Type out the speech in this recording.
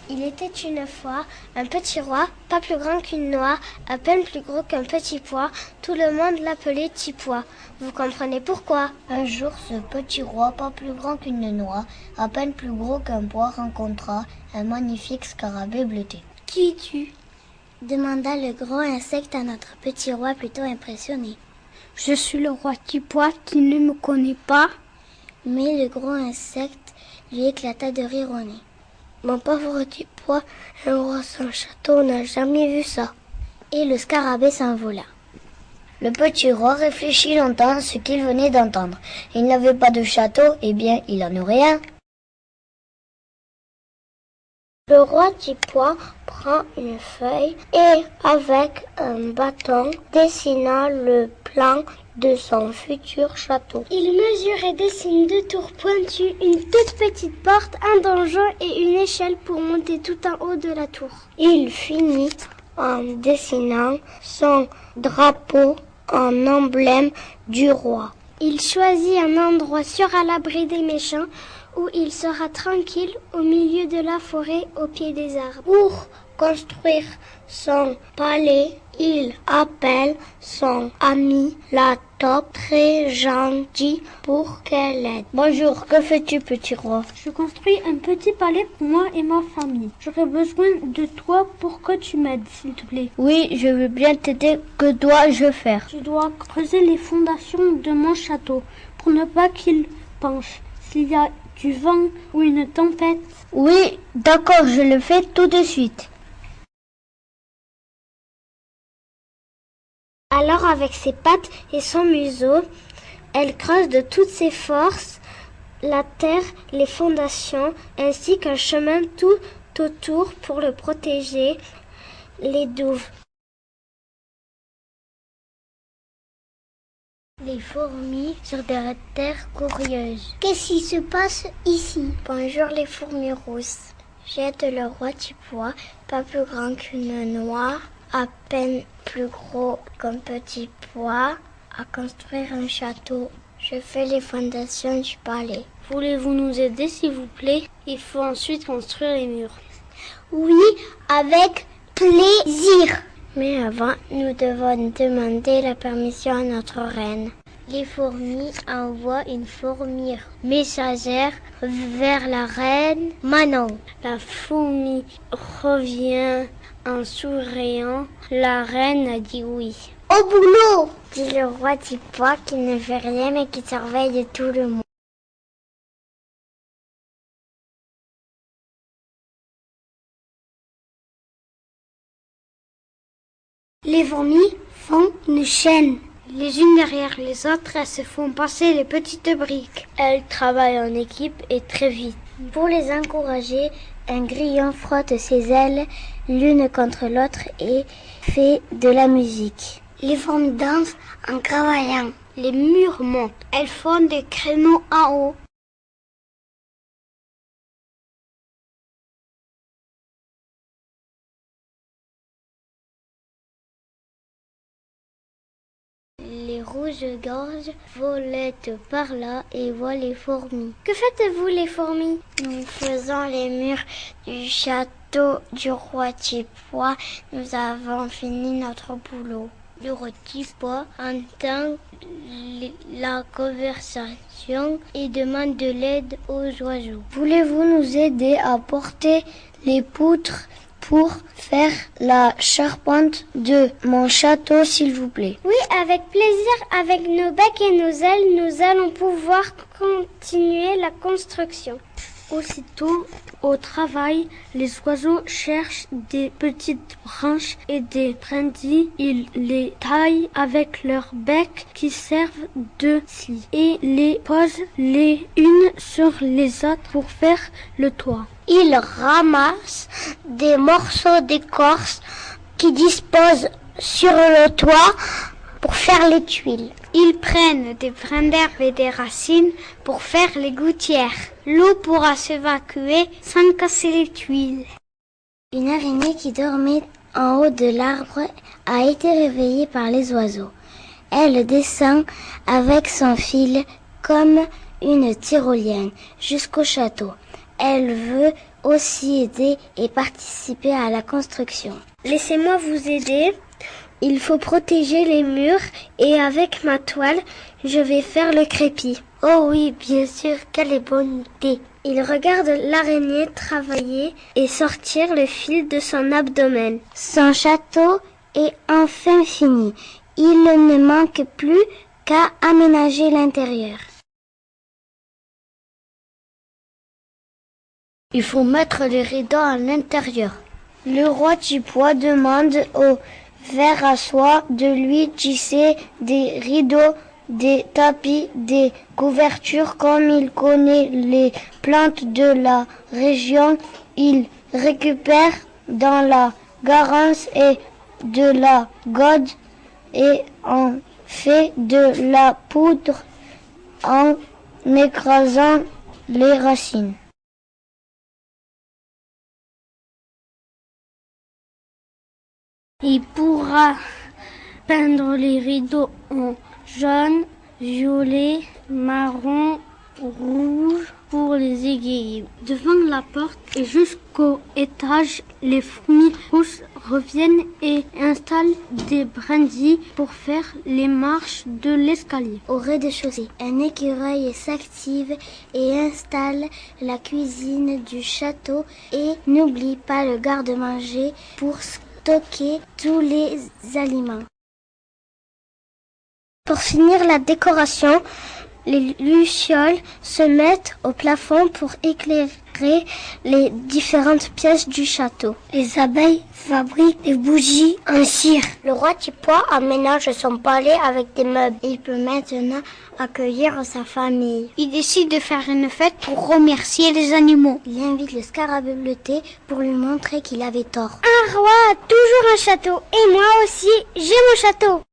Il était une fois un petit roi, pas plus grand qu'une noix, à peine plus gros qu'un petit pois. Tout le monde l'appelait Tipois. Vous comprenez pourquoi? Un jour, ce petit roi, pas plus grand qu'une noix, à peine plus gros qu'un pois, rencontra un magnifique scarabée bleuté. « Qui es-tu » demanda le gros insecte à notre petit roi plutôt impressionné. « Je suis le roi Tipois qui ne me connaît pas. » Mais le gros insecte lui éclata de rire au nez. Mon pauvre Tipois, un roi sans château, n'a jamais vu ça. Et le scarabée s'envola. Le petit roi réfléchit longtemps à ce qu'il venait d'entendre. Il n'avait pas de château, eh bien, il en aurait un. Le roi Tipois prend une feuille et, avec un bâton, dessina le plan de son futur château. Il mesure et dessine 2 tours pointues, une toute petite porte, un donjon et une échelle pour monter tout en haut de la tour. Il finit en dessinant son drapeau en emblème du roi. Il choisit un endroit sûr à l'abri des méchants où il sera tranquille au milieu de la forêt au pied des arbres. Pour construire son palais, il appelle son ami la taupe, très gentil, pour qu'elle l'aide. Bonjour, que fais-tu, petit roi? Je construis un petit palais pour moi et ma famille. J'aurais besoin de toi pour que tu m'aides, s'il te plaît. Oui, je veux bien t'aider. Que dois-je faire? Je dois creuser les fondations de mon château pour ne pas qu'il penche. S'il y a du vent ou une tempête. Oui, d'accord, je le fais tout de suite. Alors, avec ses pattes et son museau, elle creuse de toutes ses forces la terre, les fondations, ainsi qu'un chemin tout autour pour le protéger, les douves. Les fourmis sur des terres curieuses. Qu'est-ce qui se passe ici? Bonjour les fourmis rousses. J'aide le roi Tipois, pas plus grand qu'une noix, à peine plus gros qu'un petit pois, à construire un château. Je fais les fondations du palais. Voulez-vous nous aider, s'il vous plaît? Il faut ensuite construire les murs. Oui, avec plaisir. Mais avant, nous devons demander la permission à notre reine. Les fourmis envoient une fourmi messagère vers la reine Manon. La fourmi revient en souriant. La reine a dit oui. Au boulot, dit le roi Tipois qui ne fait rien mais qui surveille de tout le monde. Les fourmis font une chaîne. Les unes derrière les autres, elles se font passer les petites briques. Elles travaillent en équipe et très vite. Pour les encourager, un grillon frotte ses ailes l'une contre l'autre et fait de la musique. Les fourmis dansent en travaillant. Les murs montent. Elles font des créneaux en haut. Les rouges-gorges volettent par là et voient les fourmis. Que faites-vous, les fourmis? Nous faisons les murs du château du roi Tipois. Nous avons fini notre boulot. Le roi Tipois entend la conversation et demande de l'aide aux oiseaux. Voulez-vous nous aider à porter les poutres pour faire la charpente de mon château, s'il vous plaît? Oui, avec plaisir. Avec nos becs et nos ailes, nous allons pouvoir continuer la construction. Aussitôt, au travail, les oiseaux cherchent des petites branches et des brindilles. Ils les taillent avec leurs becs qui servent de scie et les posent les unes sur les autres pour faire le toit. Ils ramassent des morceaux d'écorce qui disposent sur le toit pour faire les tuiles. Ils prennent des brins d'herbe et des racines pour faire les gouttières. L'eau pourra s'évacuer sans casser les tuiles. Une araignée qui dormait en haut de l'arbre a été réveillée par les oiseaux. Elle descend avec son fil comme une tyrolienne jusqu'au château. Elle veut aussi aider et participer à la construction. Laissez-moi vous aider. Il faut protéger les murs et avec ma toile, je vais faire le crépi. Oh oui, bien sûr, quelle bonne idée. Il regarde l'araignée travailler et sortir le fil de son abdomen. Son château est enfin fini. Il ne manque plus qu'à aménager l'intérieur. Il faut mettre les rideaux à l'intérieur. Le roi Tipois demande au ver à soie de lui tisser des rideaux, des tapis, des couvertures. Comme il connaît les plantes de la région, il récupère dans la garance et de la gaude et en fait de la poudre en écrasant les racines. Il pourra peindre les rideaux en jaune, violet, marron, rouge pour les égayer. Devant la porte et jusqu'au étage, les fourmis rousses reviennent et installent des brindilles pour faire les marches de l'escalier. Au rez-de-chaussée, un écureuil s'active et installe la cuisine du château et n'oublie pas le garde-manger pour stocker tous les aliments. Pour finir la décoration, les lucioles se mettent au plafond pour éclairer les différentes pièces du château. Les abeilles fabriquent des bougies en cire. Le roi Tipois aménage son palais avec des meubles. Il peut maintenant accueillir sa famille. Il décide de faire une fête pour remercier les animaux. Il invite le scarabée bleuté pour lui montrer qu'il avait tort. Un roi a toujours un château et moi aussi j'ai mon château.